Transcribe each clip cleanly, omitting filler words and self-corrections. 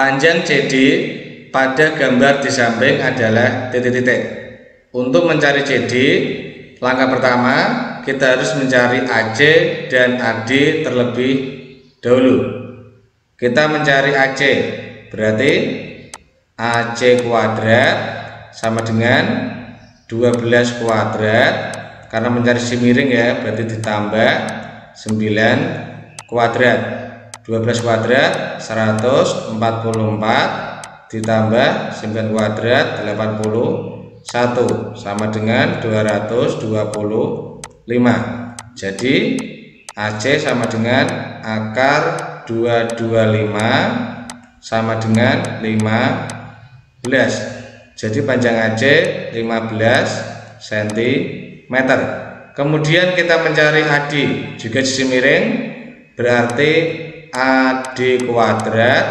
Panjang CD pada gambar di samping adalah titik-titik. Untuk mencari CD, langkah pertama kita harus mencari AC dan AD terlebih dahulu. Kita mencari AC, berarti AC kuadrat sama dengan 12 kuadrat, karena mencari sisi miring ya, berarti ditambah 9 kuadrat. 12 kuadrat 144 ditambah 9 kuadrat 81 sama dengan 225. Jadi AC sama dengan akar 225 sama dengan 15. Jadi panjang AC 15 cm. Kemudian kita mencari AD, juga sisi miring, berarti AD kuadrat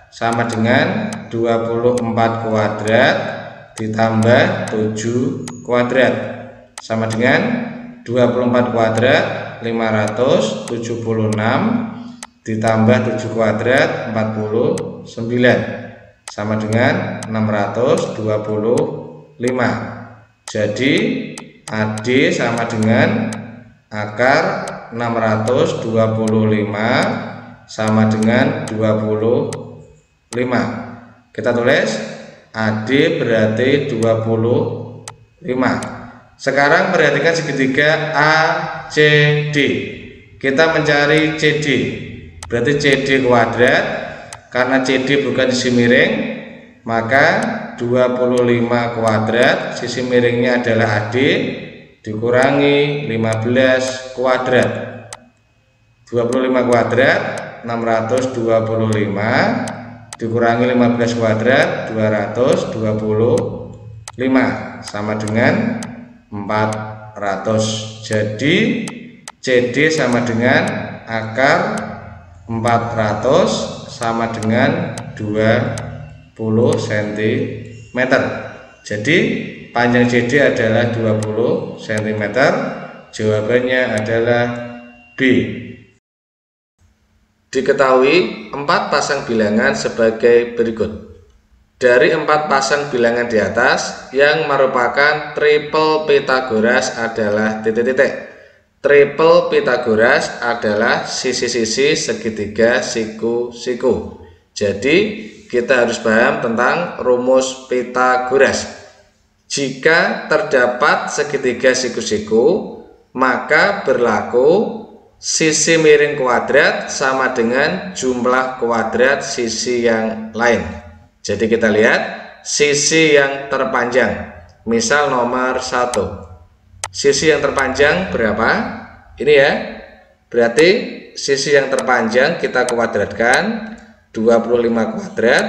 sama dengan 24 kuadrat ditambah 7 kuadrat sama dengan 24 kuadrat 576 ditambah 7 kuadrat 49 sama dengan 625. Jadi AD sama dengan akar 625 sama dengan 25. Kita tulis AD berarti 25. Sekarang perhatikan segitiga ACD. Kita mencari CD, berarti CD kuadrat. Karena CD bukan sisi miring, maka 25 kuadrat sisi miringnya adalah AD dikurangi 15 kuadrat. 25 kuadrat 625 dikurangi 15 kuadrat 225 sama dengan 400. Jadi CD sama dengan akar 400 sama dengan 20 cm. Jadi panjang CD adalah 20 cm. Jawabannya adalah B. Diketahui 4 pasang bilangan sebagai berikut. Dari 4 pasang bilangan di atas, yang merupakan triple Pythagoras adalah titik-titik. Triple Pythagoras adalah sisi-sisi segitiga siku-siku. Jadi kita harus paham tentang rumus Pythagoras. Jika terdapat segitiga siku-siku, maka berlaku sisi miring kuadrat sama dengan jumlah kuadrat sisi yang lain. Jadi kita lihat sisi yang terpanjang. Misal nomor 1. Sisi yang terpanjang berapa? Ini ya. Berarti sisi yang terpanjang kita kuadratkan 25 kuadrat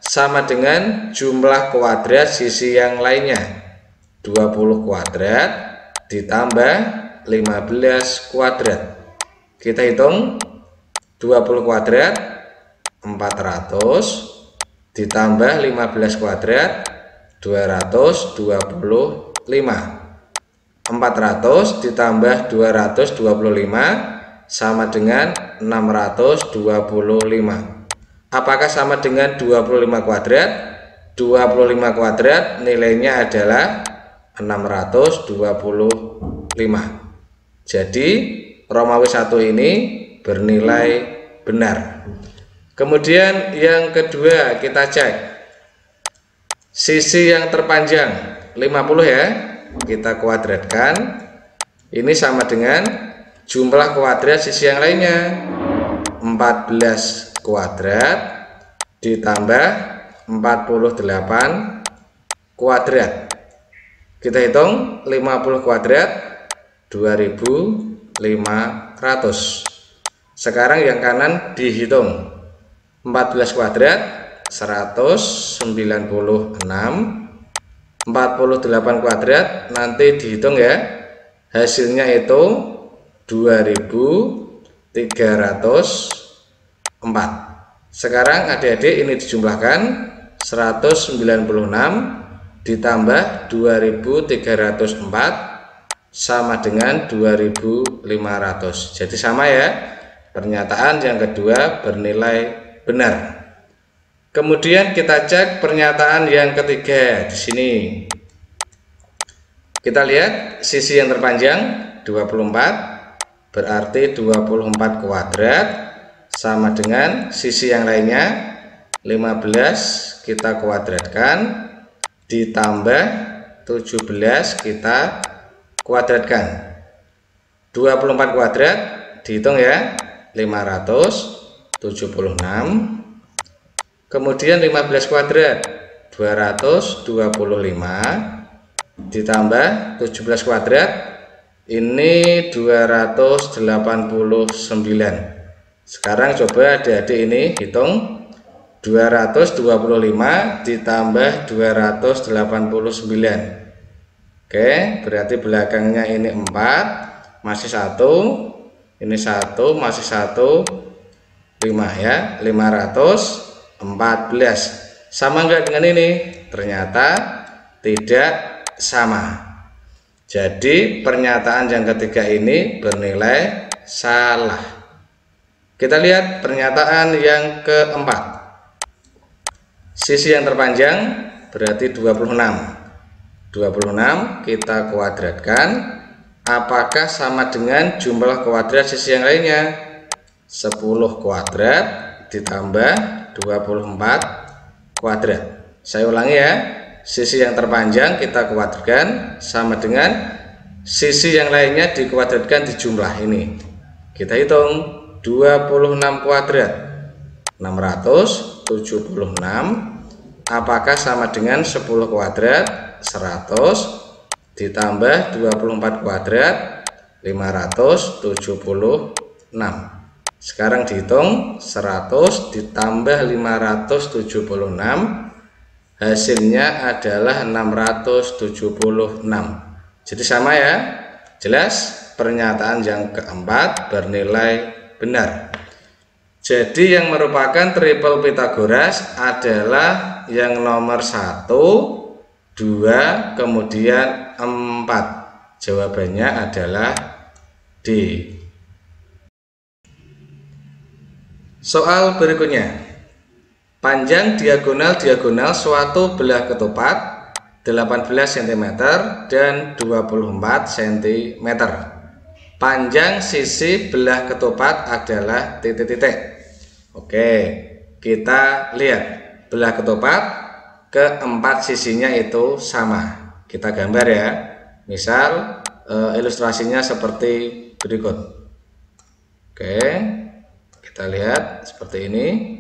sama dengan jumlah kuadrat sisi yang lainnya. 20 kuadrat ditambah 15 kuadrat. Kita hitung 20 kuadrat 400 ditambah 15 kuadrat 225. 400 ditambah 225 sama dengan 625. Apakah sama dengan 25 kuadrat? 25 kuadrat nilainya adalah 625. Jadi Romawi 1 ini bernilai benar. Kemudian yang kedua kita cek sisi yang terpanjang 50 ya, kita kuadratkan. Ini sama dengan jumlah kuadrat sisi yang lainnya 14 kuadrat ditambah 48 kuadrat. Kita hitung 50 kuadrat 2500. Sekarang yang kanan dihitung 14 kuadrat 196, 48 kuadrat nanti dihitung ya, hasilnya itu 2304. Sekarang adik-adik ini dijumlahkan 196 ditambah 2304 sama dengan 2500. Jadi sama ya, pernyataan yang kedua bernilai benar. Kemudian kita cek pernyataan yang ketiga di sini. Kita lihat sisi yang terpanjang 24, berarti 24 kuadrat sama dengan sisi yang lainnya 15 kita kuadratkan ditambah 17 kita kuadratkan. 24 kuadrat dihitung ya, 576. Kemudian 15 kuadrat 225 ditambah 17 kuadrat ini 289. Sekarang coba adik-adik ini hitung 225 ditambah 289. Oke, berarti belakangnya ini 4, masih 1, ini 1, masih 1, 5 ya, 514. Sama enggak dengan ini? Ternyata tidak sama. Jadi pernyataan yang ketiga ini bernilai salah. Kita lihat pernyataan yang keempat. Sisi yang terpanjang berarti 26. 26 kita kuadratkan. Apakah sama dengan jumlah kuadrat sisi yang lainnya? 10 kuadrat ditambah 24 kuadrat. Saya ulangi ya, sisi yang terpanjang kita kuadratkan sama dengan sisi yang lainnya dikuadratkan di jumlah ini. Kita hitung 26 kuadrat 676. Apakah sama dengan 10 kuadrat 100 ditambah 24 kuadrat 576. Sekarang dihitung 100 ditambah 576, hasilnya adalah 676. Jadi sama ya. Jelas pernyataan yang keempat bernilai benar. Jadi yang merupakan triple Pythagoras adalah yang nomor 1, 2, kemudian 4. Jawabannya adalah D. Soal berikutnya, panjang diagonal suatu belah ketupat 18 cm dan 24 cm. Panjang sisi belah ketupat adalah titik-titik. Oke, kita lihat belah ketupat keempat sisinya itu sama. Kita gambar ya. Misal ilustrasinya seperti berikut. Oke. Kita lihat seperti ini.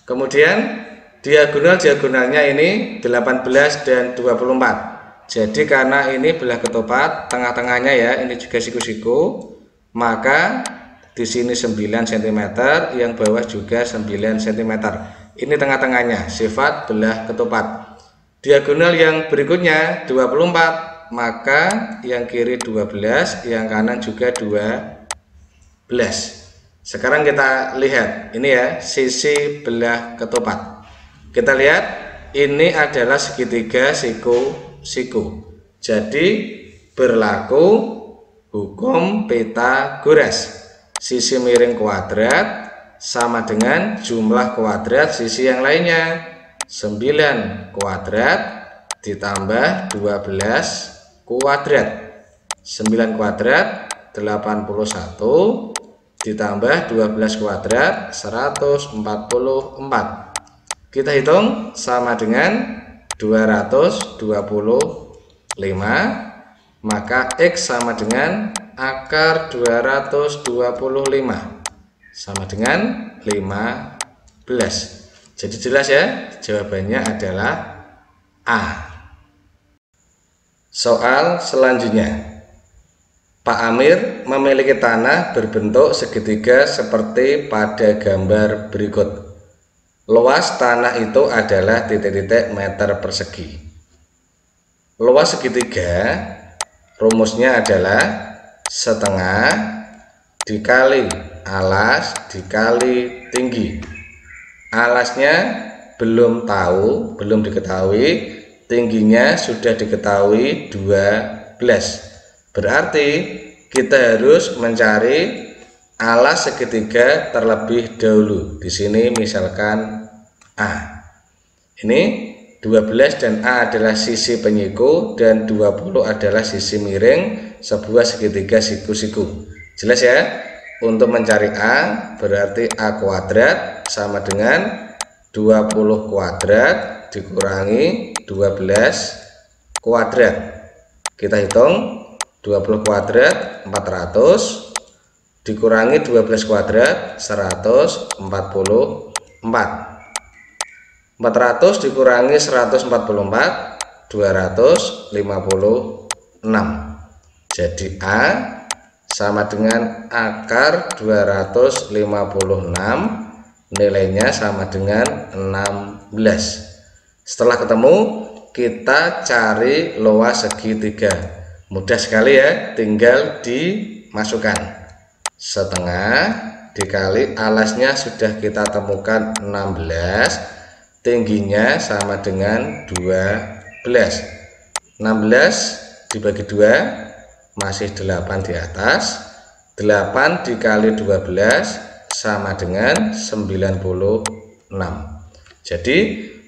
Kemudian diagonalnya ini 18 dan 24. Jadi karena ini belah ketupat, tengah-tengahnya ya, ini juga siku-siku, maka di sini 9 cm, yang bawah juga 9 cm. Ini tengah-tengahnya, sifat belah ketupat. Diagonal yang berikutnya 24, maka yang kiri 12, yang kanan juga 12. Sekarang kita lihat ini ya, sisi belah ketupat. Kita lihat ini adalah segitiga siku-siku. Jadi berlaku hukum Pythagoras. Sisi miring kuadrat sama dengan jumlah kuadrat sisi yang lainnya. 9 kuadrat ditambah 12 kuadrat. 9 kuadrat 81 ditambah 12 kuadrat 144. Kita hitung sama dengan 225, maka X sama dengan akar 225 sama dengan 15. Jadi jelas ya, jawabannya adalah A. Soal selanjutnya, Pak Amir memiliki tanah berbentuk segitiga seperti pada gambar berikut. Luas tanah itu adalah titik-titik meter persegi. Luas segitiga rumusnya adalah setengah dikali alas dikali tinggi. Alasnya belum diketahui, tingginya sudah diketahui 12. Berarti kita harus mencari alas segitiga terlebih dahulu. Di sini misalkan A. Ini 12 dan A adalah sisi penyiku dan 20 adalah sisi miring sebuah segitiga siku-siku. Jelas ya? Untuk mencari A berarti A kuadrat sama dengan 20 kuadrat dikurangi 12 kuadrat. Kita hitung 20 kuadrat 400 dikurangi 12 kuadrat 144. 400 dikurangi 144 256. Jadi A sama dengan akar 256, nilainya sama dengan 16. Setelah ketemu, kita cari luas segitiga. Mudah sekali ya, tinggal dimasukkan. Setengah dikali alasnya sudah kita temukan 16, tingginya sama dengan 12. 16 dibagi 2 masih 8 di atas. 8 dikali 12 sama dengan 96. Jadi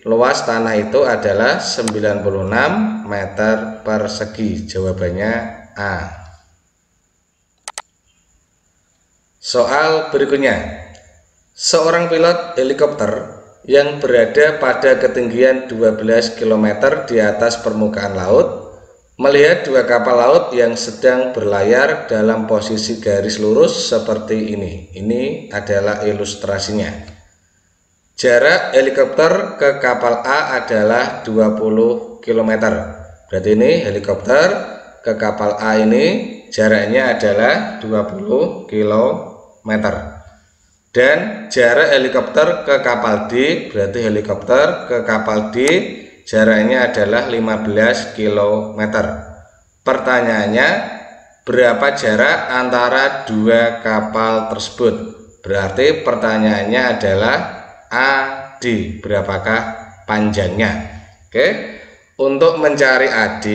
luas tanah itu adalah 96 meter persegi. Jawabannya A. Soal berikutnya. Seorang pilot helikopter yang berada pada ketinggian 12 km di atas permukaan laut melihat dua kapal laut yang sedang berlayar dalam posisi garis lurus seperti ini. Ini adalah ilustrasinya. Jarak helikopter ke kapal A adalah 20 km. Berarti ini helikopter ke kapal A ini jaraknya adalah 20 km. Dan jarak helikopter ke kapal D, berarti helikopter ke kapal D jaraknya adalah 15 km. Pertanyaannya, berapa jarak antara dua kapal tersebut? Berarti pertanyaannya adalah AD, berapakah panjangnya? Oke, untuk mencari AD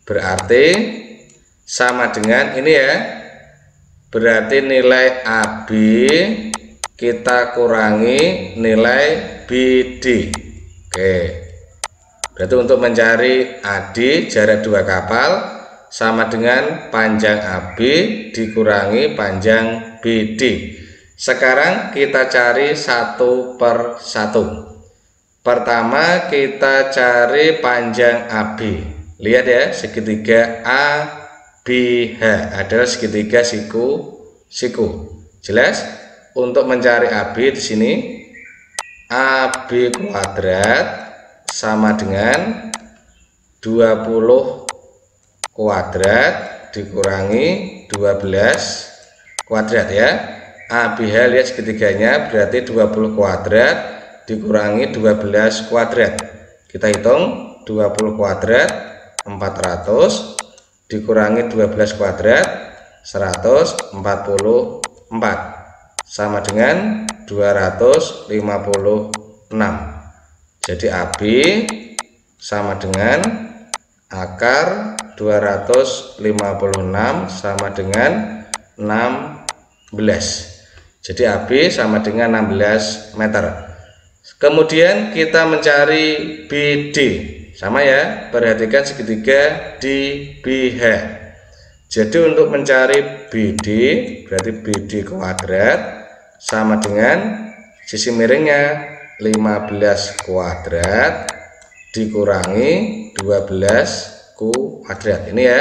berarti sama dengan ini ya. Berarti nilai AB kita kurangi nilai BD. Oke. Berarti untuk mencari AD jarak dua kapal sama dengan panjang AB dikurangi panjang BD. Sekarang kita cari satu per satu. Pertama kita cari panjang AB. Lihat ya, segitiga ABH adalah segitiga siku-siku. Jelas? Untuk mencari AB di sini AB kuadrat sama dengan 20 kuadrat dikurangi 12 kuadrat ya. ABH lihat segitiganya berarti 20 kuadrat dikurangi 12 kuadrat. Kita hitung 20 kuadrat 400 dikurangi 12 kuadrat 144 sama dengan 256. Jadi AB sama dengan akar 256 sama dengan 16. Jadi AB sama dengan 16 meter. Kemudian kita mencari BD. Sama ya, perhatikan segitiga di BH. Jadi untuk mencari BD berarti BD kuadrat sama dengan sisi miringnya 15 kuadrat dikurangi 12 kuadrat. Ini ya,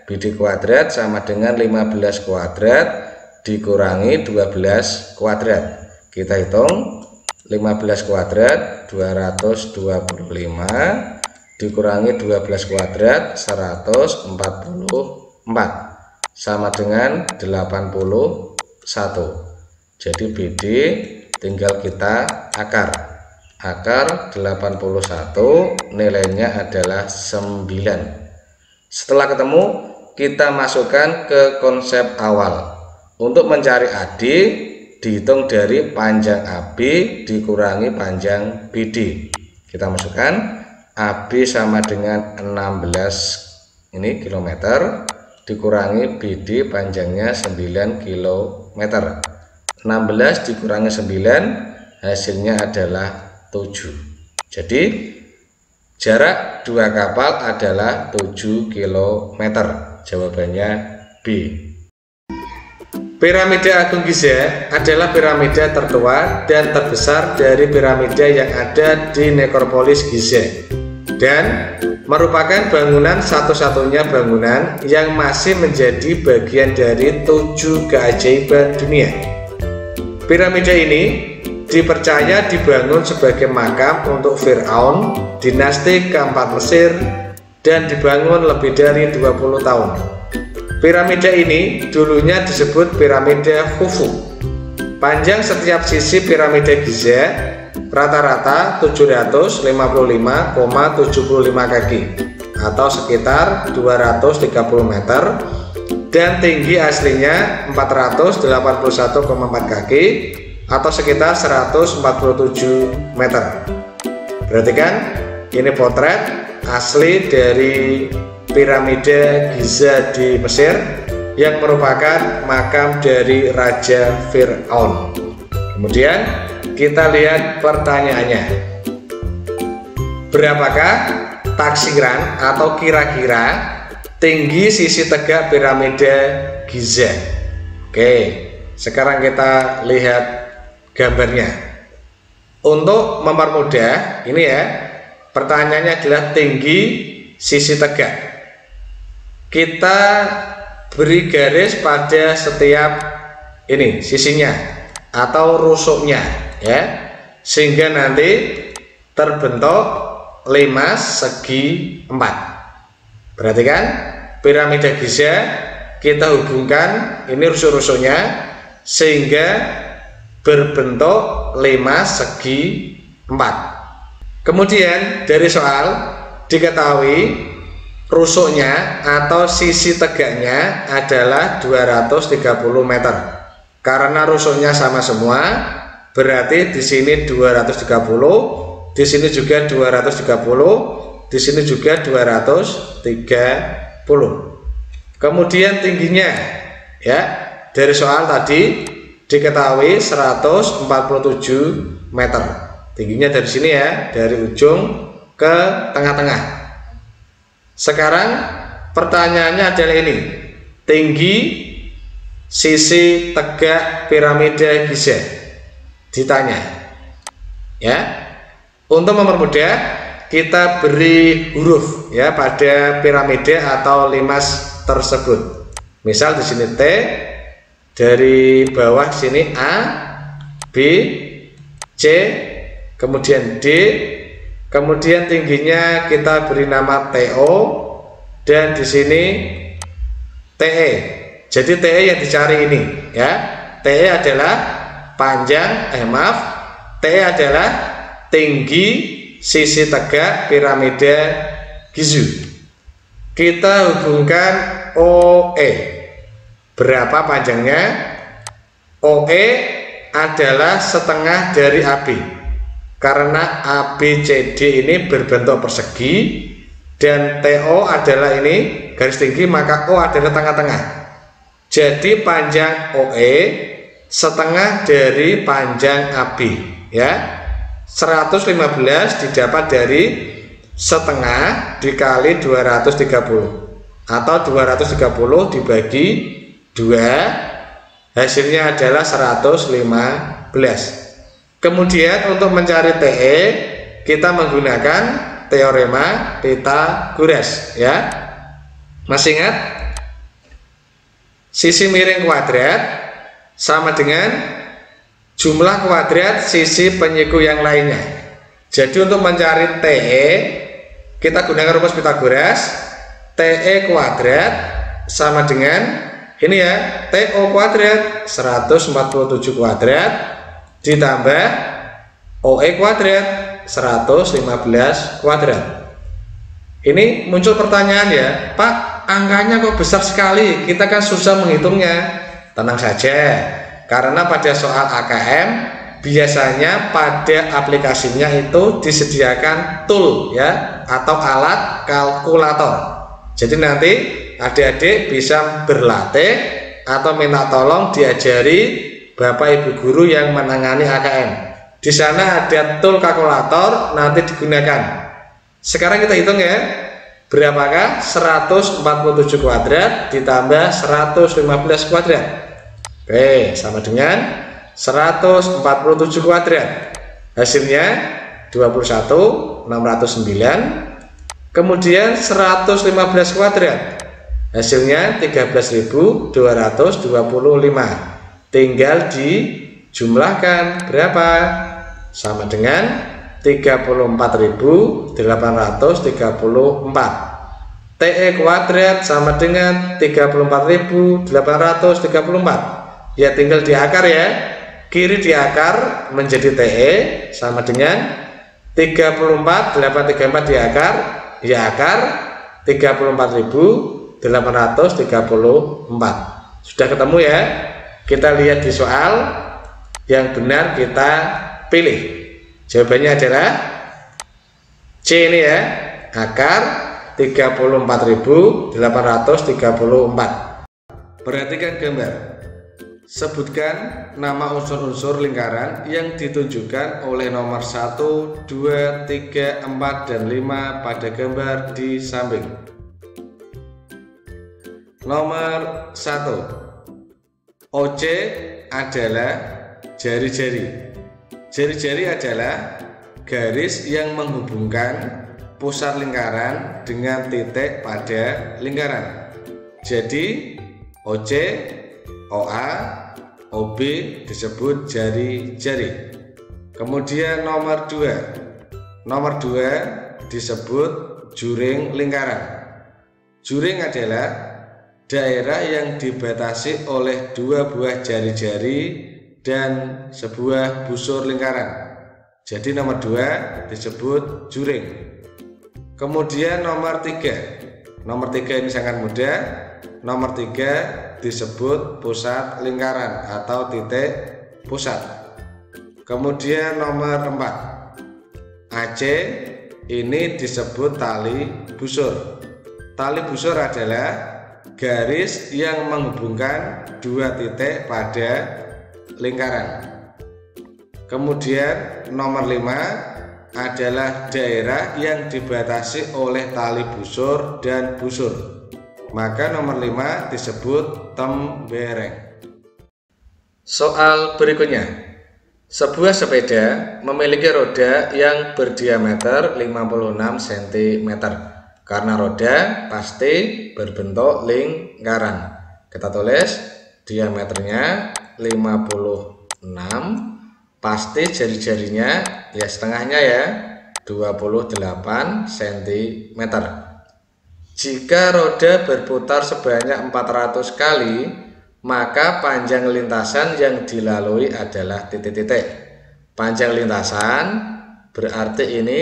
BD kuadrat sama dengan 15 kuadrat dikurangi 12 kuadrat. Kita hitung 15 kuadrat 225 dikurangi 12 kuadrat 144 sama dengan 81. Jadi BD tinggal kita akar 81 nilainya adalah 9. Setelah ketemu kita masukkan ke konsep awal. Untuk mencari AD dihitung dari panjang AB dikurangi panjang BD. Kita masukkan AB sama dengan 16 ini kilometer dikurangi BD panjangnya 9 km. 16 dikurangi 9 hasilnya adalah 7. Jadi jarak dua kapal adalah 7 km. Jawabannya B. Piramida Agung Giza adalah piramida tertua dan terbesar dari piramida yang ada di nekropolis Giza dan merupakan bangunan satu-satunya bangunan yang masih menjadi bagian dari 7 keajaiban dunia. Piramida ini dipercaya dibangun sebagai makam untuk Fir'aun, dinasti keempat Mesir, dan dibangun lebih dari 20 tahun. Piramida ini dulunya disebut piramida Khufu. Panjang setiap sisi piramida Giza rata-rata 755,75 kaki atau sekitar 230 meter dan tinggi aslinya 481,4 kaki atau sekitar 147 meter. Perhatikan, ini potret asli dari piramida Giza di Mesir yang merupakan makam dari Raja Fir'aun. Kemudian kita lihat pertanyaannya. Berapakah taksiran atau kira-kira tinggi sisi tegak piramida Giza? Oke, sekarang kita lihat gambarnya. Untuk mempermudah, ini ya, pertanyaannya adalah tinggi sisi tegak. Kita beri garis pada setiap ini sisinya atau rusuknya ya, sehingga nanti terbentuk 5 segi 4. Perhatikan piramida Giza, kita hubungkan ini rusuk-rusuknya sehingga berbentuk 5 segi 4. Kemudian dari soal diketahui rusuknya atau sisi tegaknya adalah 230 meter. Karena rusuknya sama semua, berarti di sini 230, di sini juga 230, di sini juga 230. Kemudian tingginya ya, dari soal tadi diketahui 147 meter. Tingginya dari sini ya, dari ujung ke tengah-tengah. Sekarang pertanyaannya adalah ini, tinggi sisi tegak piramida Giza ditanya ya. Untuk mempermudah kita beri huruf ya pada piramida atau limas tersebut. Misal di sini T, dari bawah sini A, B, C, kemudian D, kemudian tingginya kita beri nama TO dan di sini TE. Jadi TE yang dicari ini ya. TE adalah panjang, TE adalah tinggi sisi tegak piramida Giza. Kita hubungkan OE. Berapa panjangnya? OE adalah setengah dari AB. Karena ABCD ini berbentuk persegi dan TO adalah ini garis tinggi, maka O adalah tengah-tengah. Jadi panjang OE setengah dari panjang AB ya. 115 didapat dari setengah dikali 230 atau 230 dibagi 2, hasilnya adalah 115. Kemudian untuk mencari TE kita menggunakan teorema Pythagoras ya. Masih ingat? Sisi miring kuadrat sama dengan jumlah kuadrat sisi penyiku yang lainnya. Jadi untuk mencari TE kita gunakan rumus Pythagoras. TE kuadrat sama dengan ini ya, TO kuadrat 147 kuadrat ditambah OE kuadrat 115 kuadrat. Ini muncul pertanyaan ya, Pak, angkanya kok besar sekali, kita kan susah menghitungnya. Tenang saja, karena pada soal AKM biasanya pada aplikasinya itu disediakan tool ya, atau alat kalkulator. Jadi nanti adik-adik bisa berlatih atau minta tolong diajari Bapak Ibu guru yang menangani AKM. Di sana ada tool kalkulator nanti digunakan. Sekarang kita hitung ya. Berapakah 147 kuadrat ditambah 115 kuadrat? Oke, sama dengan 147 kuadrat. Hasilnya 21.609. Kemudian 115 kuadrat. Hasilnya 13.225. Tinggal dijumlahkan berapa? Sama dengan 34.834. TE kuadrat sama dengan 34.834. Ya tinggal diakar ya. Kiri diakar menjadi TE sama dengan 34.834 diakar, ya akar 34.834. Sudah ketemu ya? Kita lihat di soal yang benar kita pilih. Jawabannya adalah C ini ya, akar 34.834. Perhatikan gambar. Sebutkan nama unsur-unsur lingkaran yang ditunjukkan oleh nomor 1, 2, 3, 4, dan 5 pada gambar di samping. Nomor 1, OC adalah jari-jari. Jari-jari adalah garis yang menghubungkan pusat lingkaran dengan titik pada lingkaran. Jadi OC, OA, OB disebut jari-jari. Kemudian nomor 2. Nomor 2 disebut juring lingkaran. Juring adalah daerah yang dibatasi oleh dua buah jari-jari dan sebuah busur lingkaran. Jadi nomor 2 disebut juring. Kemudian nomor 3. Nomor 3 ini sangat mudah. Nomor 3 disebut pusat lingkaran atau titik pusat. Kemudian nomor 4. AC ini disebut tali busur. Tali busur adalah garis yang menghubungkan dua titik pada lingkaran. Kemudian nomor 5 adalah daerah yang dibatasi oleh tali busur dan busur. Maka nomor 5 disebut tembereng. Soal berikutnya. Sebuah sepeda memiliki roda yang berdiameter 56 cm. Karena roda pasti berbentuk lingkaran. Kita tulis diameternya 56, pasti jari-jarinya ya setengahnya ya 28 cm. Jika roda berputar sebanyak 400 kali, maka panjang lintasan yang dilalui adalah titik-titik. Panjang lintasan berarti ini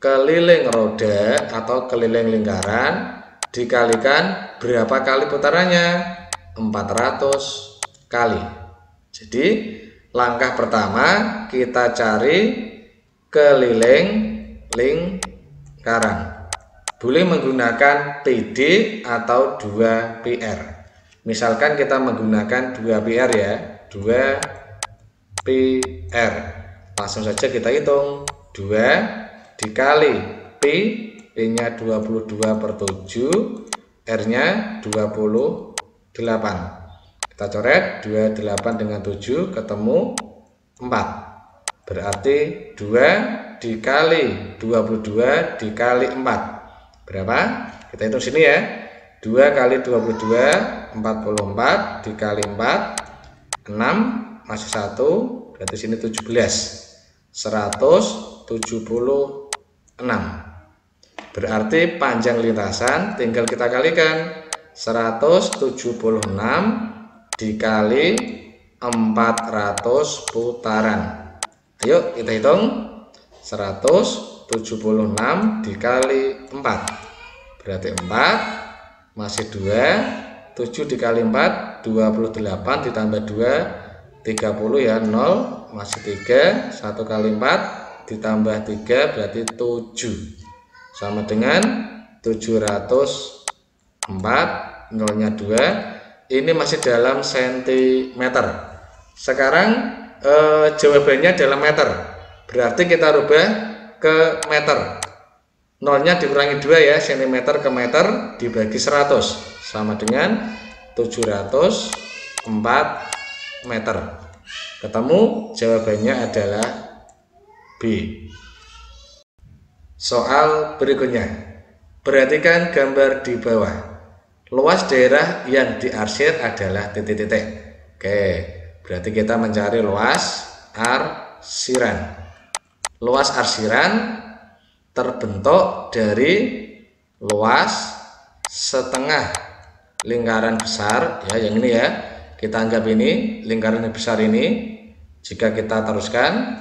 keliling roda atau keliling lingkaran dikalikan berapa kali putarannya? 400 kali. Jadi langkah pertama kita cari keliling lingkaran. Boleh menggunakan PD atau 2PR. Misalkan kita menggunakan 2PR ya, 2PR. Langsung saja kita hitung. 2 dikali P, P-nya 22/7, R-nya 28. Kita coret 28 dengan 7 ketemu 4. Berarti 2 dikali 22 dikali 4. Berapa? Kita hitung sini ya. 2 kali 22 44 dikali 4 6 masih 1, berarti sini 17. 176. Berarti panjang lintasan tinggal kita kalikan 176 dikali 400 putaran. Ayo kita hitung. 176 dikali 4 berarti 4 masih 2. 7 dikali 4 28 ditambah 2 30 ya, 0 masih 3. 1 kali 4 ditambah 3 berarti 7 sama dengan 716. 4, nolnya 2. Ini masih dalam sentimeter. Sekarang jawabannya dalam meter, berarti kita rubah ke meter. Nolnya dikurangi 2 ya, cm ke meter dibagi 100 sama dengan 704 meter. Ketemu, jawabannya adalah B. Soal berikutnya, perhatikan gambar di bawah. Luas daerah yang diarsir adalah titik-titik. Oke, berarti kita mencari luas arsiran. Luas arsiran terbentuk dari luas setengah lingkaran besar ya, yang ini ya, kita anggap ini lingkaran yang besar ini. Jika kita teruskan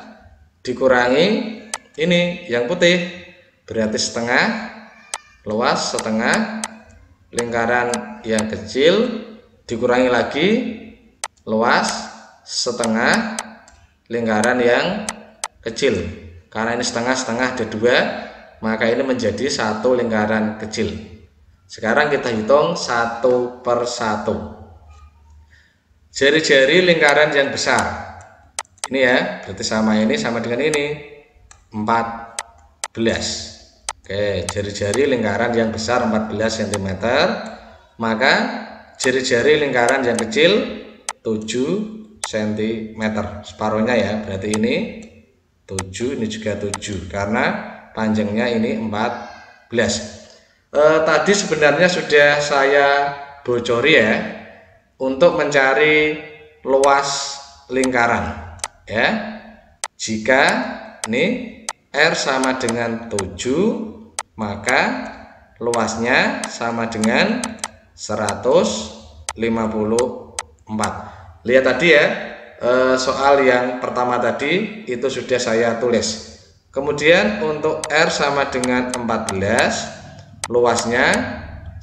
dikurangi ini yang putih, berarti setengah, luas setengah lingkaran yang kecil dikurangi lagi luas setengah lingkaran yang kecil. Karena ini setengah-setengah ada 2, maka ini menjadi satu lingkaran kecil. Sekarang kita hitung satu per satu. Jari-jari lingkaran yang besar. Ini ya, berarti sama ini sama dengan ini 14. Oke, jari-jari lingkaran yang besar 14 cm, maka jari-jari lingkaran yang kecil 7 cm. Separuhnya ya, berarti ini 7, ini juga 7 karena panjangnya ini 14. Tadi sebenarnya sudah saya bocori ya, untuk mencari luas lingkaran ya. Jika ini R sama dengan 7, maka luasnya sama dengan 154. Lihat tadi ya, soal yang pertama tadi itu sudah saya tulis. Kemudian untuk R sama dengan 14, luasnya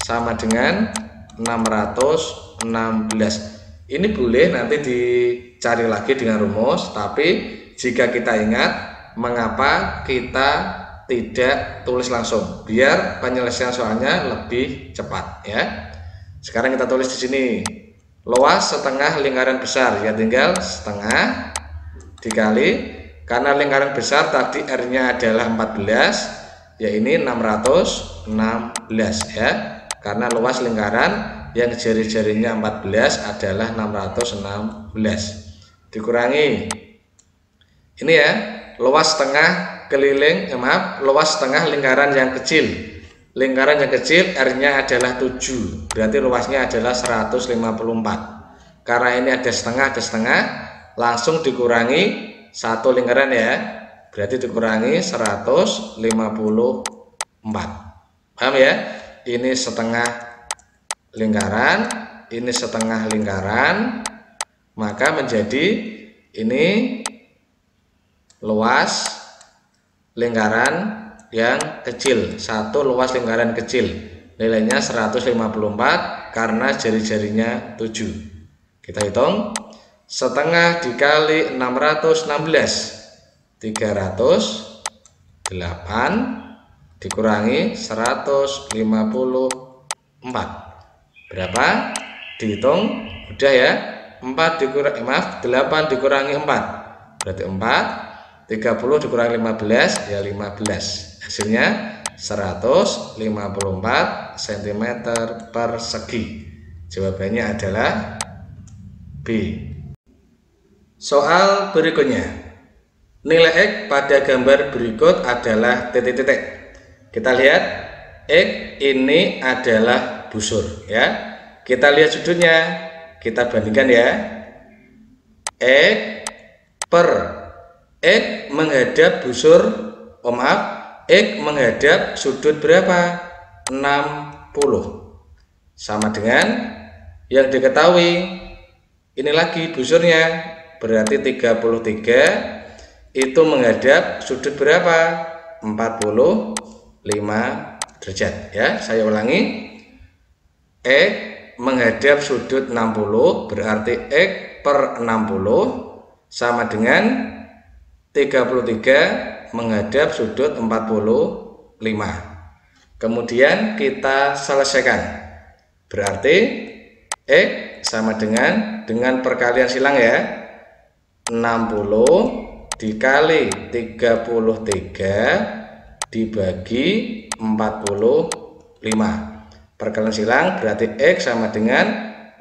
sama dengan 616. Ini boleh nanti dicari lagi dengan rumus, tapi jika kita ingat mengapa kita tidak tulis langsung, biar penyelesaian soalnya lebih cepat ya. Sekarang kita tulis di sini luas setengah lingkaran besar, ya tinggal setengah dikali, karena lingkaran besar tadi R-nya adalah 14, ya ini 616 ya, karena luas lingkaran yang jari-jarinya 14 adalah 616. Dikurangi ini ya, luas setengah keliling, luas setengah lingkaran yang kecil. Lingkaran yang kecil R-nya adalah 7, berarti luasnya adalah 154. Karena ini ada setengah, langsung dikurangi satu lingkaran ya, berarti dikurangi 154. Paham ya? Ini setengah lingkaran, ini setengah lingkaran, maka menjadi ini luas lingkaran yang kecil, satu luas lingkaran kecil, nilainya 154 karena jari-jarinya 7. Kita hitung, setengah dikali 616, 308 dikurangi 154 berapa? Dihitung udah ya, 8 dikurangi 4 berarti 4, 30 dikurangi 15 ya 15. Hasilnya 154 cm persegi. Jawabannya adalah B. Soal berikutnya, nilai X pada gambar berikut adalah titik-titik. Kita lihat, X ini adalah busur ya. Kita lihat sudutnya, kita bandingkan ya. X per X menghadap busur, X menghadap sudut berapa? 60. Sama dengan yang diketahui, ini lagi busurnya, berarti 33 itu menghadap sudut berapa? 45 derajat ya. Saya ulangi, X menghadap sudut 60, berarti X per 60 sama dengan 33 menghadap sudut 45. Kemudian kita selesaikan. Berarti X sama dengan perkalian silang ya, 60 dikali 33 dibagi 45. Perkalian silang berarti X sama dengan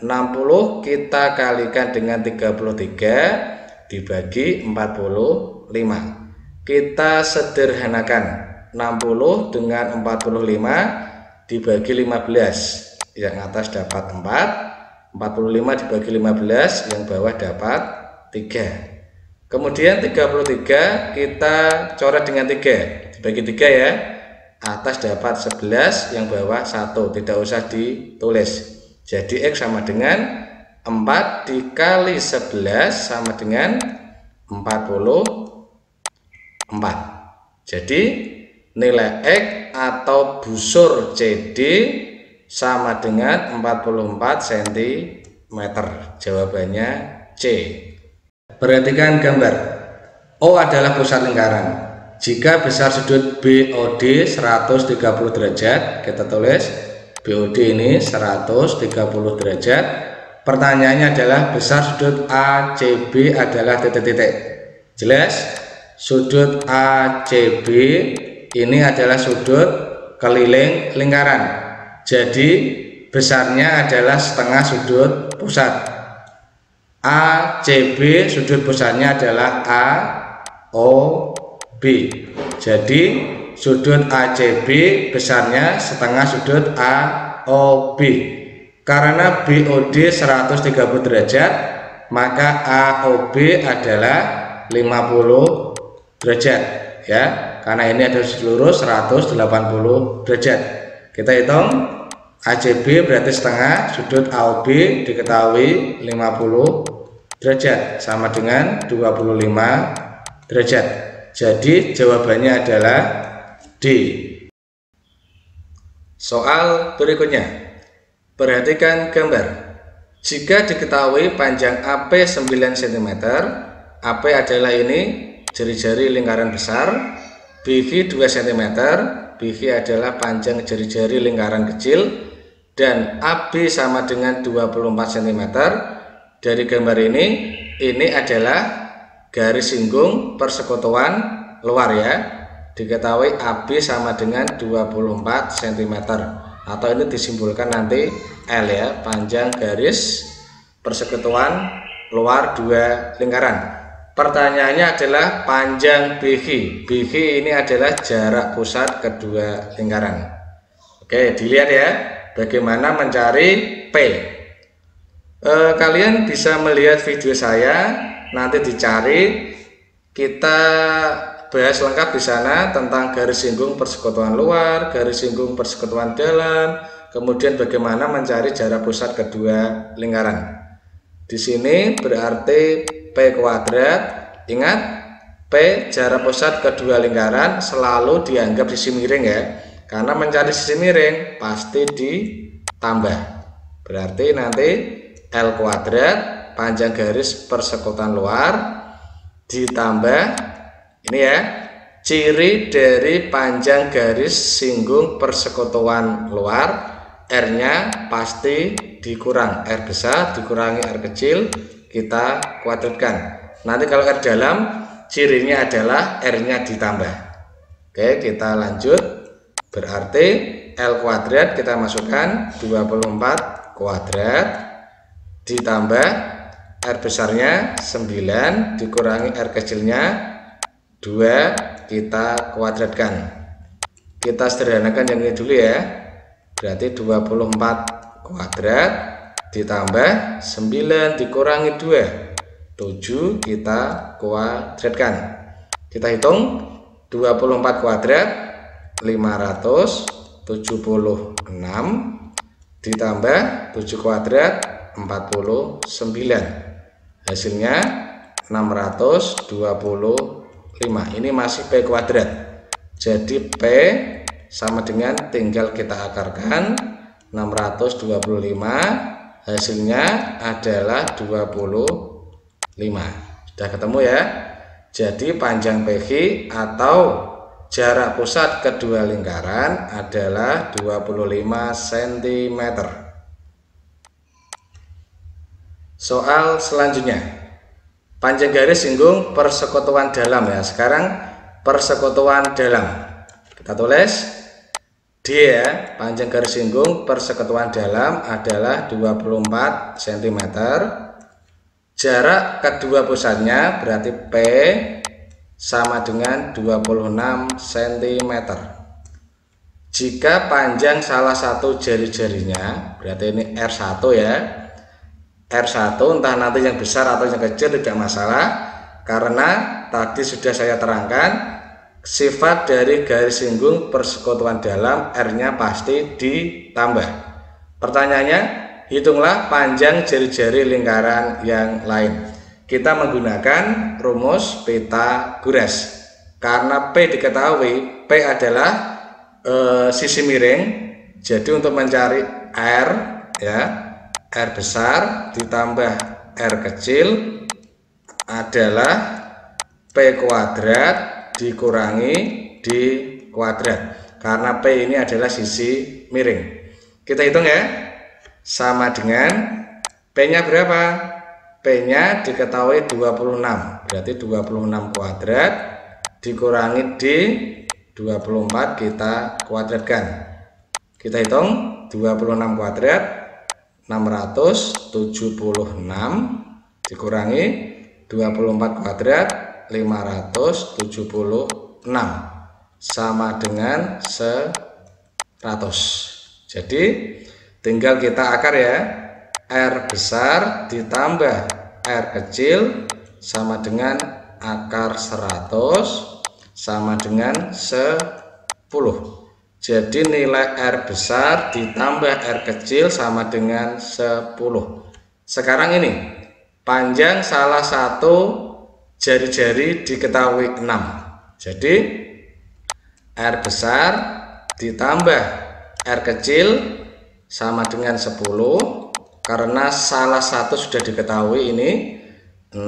60 kita kalikan dengan 33 dibagi 45. Kita sederhanakan, 60 dengan 45 dibagi 15. Yang atas dapat 4, 45 dibagi 15, yang bawah dapat 3. Kemudian 33 kita coret dengan 3, dibagi 3 ya. Atas dapat 11, yang bawah 1, tidak usah ditulis. Jadi X sama dengan 4 dikali 11 sama dengan 44. Jadi nilai X atau busur CD sama dengan 44 cm. Jawabannya C. Perhatikan gambar. O adalah pusat lingkaran. Jika besar sudut BOD 130 derajat, kita tulis BOD ini 130 derajat. Pertanyaannya adalah besar sudut ACB adalah titik-titik. Jelas? Sudut ACB ini adalah sudut keliling lingkaran. Jadi besarnya adalah setengah sudut pusat. ACB sudut pusatnya adalah AOB. Jadi sudut ACB besarnya setengah sudut AOB. Karena BOD 130 derajat, maka AOB adalah 50 derajat ya. Karena ini adalah lurus 180 derajat. Kita hitung ACB berarti setengah sudut AOB diketahui 50 derajat sama dengan 25 derajat. Jadi jawabannya adalah D. Soal berikutnya, perhatikan gambar. Jika diketahui panjang AP 9 cm, AP adalah ini jari-jari lingkaran besar, BV 2 cm, BV adalah panjang jari-jari lingkaran kecil, dan AB sama dengan 24 cm. Dari gambar ini adalah garis singgung persekutuan luar ya. Diketahui AB sama dengan 24 cm, atau ini disimbolkan nanti L ya, panjang garis persekutuan luar dua lingkaran. Pertanyaannya adalah panjang BV. BV ini adalah jarak pusat kedua lingkaran. Oke, dilihat ya bagaimana mencari P. Kalian bisa melihat video saya, nanti dicari. Kita bahas lengkap di sana tentang garis singgung persekutuan luar, garis singgung persekutuan dalam, kemudian bagaimana mencari jarak pusat kedua lingkaran. Di sini berarti P kuadrat. Ingat, P jarak pusat kedua lingkaran selalu dianggap sisi miring ya. Karena mencari sisi miring pasti ditambah. Berarti nanti L kuadrat panjang garis persekutuan luar ditambah ini ya, ciri dari panjang garis singgung persekutuan luar, R-nya pasti dikurang, R besar dikurangi R kecil, kita kuadratkan. Nanti kalau R dalam, cirinya adalah R-nya ditambah. Oke, kita lanjut. Berarti L kuadrat kita masukkan 24 kuadrat ditambah R besarnya 9 dikurangi R kecilnya 2, kita kuadratkan. Kita sederhanakan yang ini dulu ya. Berarti 24 kuadrat ditambah 9 dikurangi 2, 7, kita kuadratkan. Kita hitung 24 kuadrat 576 ditambah 7 kuadrat 49, hasilnya 625. Ini masih P kuadrat. Jadi P sama dengan, tinggal kita akarkan, 625, hasilnya adalah 25. Sudah ketemu ya. Jadi panjang PQ atau jarak pusat kedua lingkaran adalah 25 cm. Soal selanjutnya, panjang garis singgung persekutuan dalam ya. Sekarang persekutuan dalam, kita tulis D ya. Panjang garis singgung persekutuan dalam adalah 24 cm. Jarak kedua pusatnya berarti P sama dengan 26 cm. Jika panjang salah satu jari-jarinya, berarti ini R1 ya. R1 entah nanti yang besar atau yang kecil tidak masalah, karena tadi sudah saya terangkan sifat dari garis singgung persekutuan dalam, R-nya pasti ditambah. Pertanyaannya, hitunglah panjang jari-jari lingkaran yang lain. Kita menggunakan rumus Pythagoras. Karena P diketahui, P adalah sisi miring, jadi untuk mencari R ya, R besar ditambah R kecil adalah P kuadrat dikurangi D kuadrat, karena P ini adalah sisi miring. Kita hitung ya, sama dengan P nya berapa? P nya diketahui 26, berarti 26 kuadrat dikurangi D 24 kita kuadratkan. Kita hitung 26 kuadrat 676 dikurangi 24 kuadrat 576 sama dengan 100. Jadi tinggal kita akar ya. R besar ditambah R kecil sama dengan akar 100 sama dengan 10. Jadi nilai R besar ditambah R kecil sama dengan 10. Sekarang ini panjang salah satu jari-jari diketahui 6. Jadi R besar ditambah R kecil sama dengan 10, karena salah satu sudah diketahui, ini 6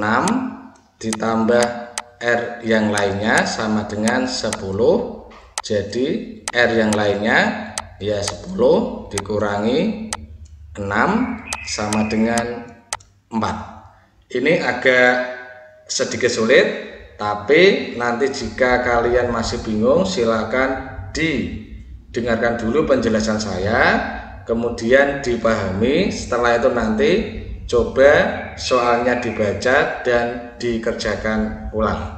ditambah R yang lainnya sama dengan 10. Jadi R yang lainnya ya 10 dikurangi 6 sama dengan 4. Ini agak sedikit sulit, tapi nanti jika kalian masih bingung silakan didengarkan dulu penjelasan saya, kemudian dipahami. Setelah itu nanti coba soalnya dibaca dan dikerjakan ulang.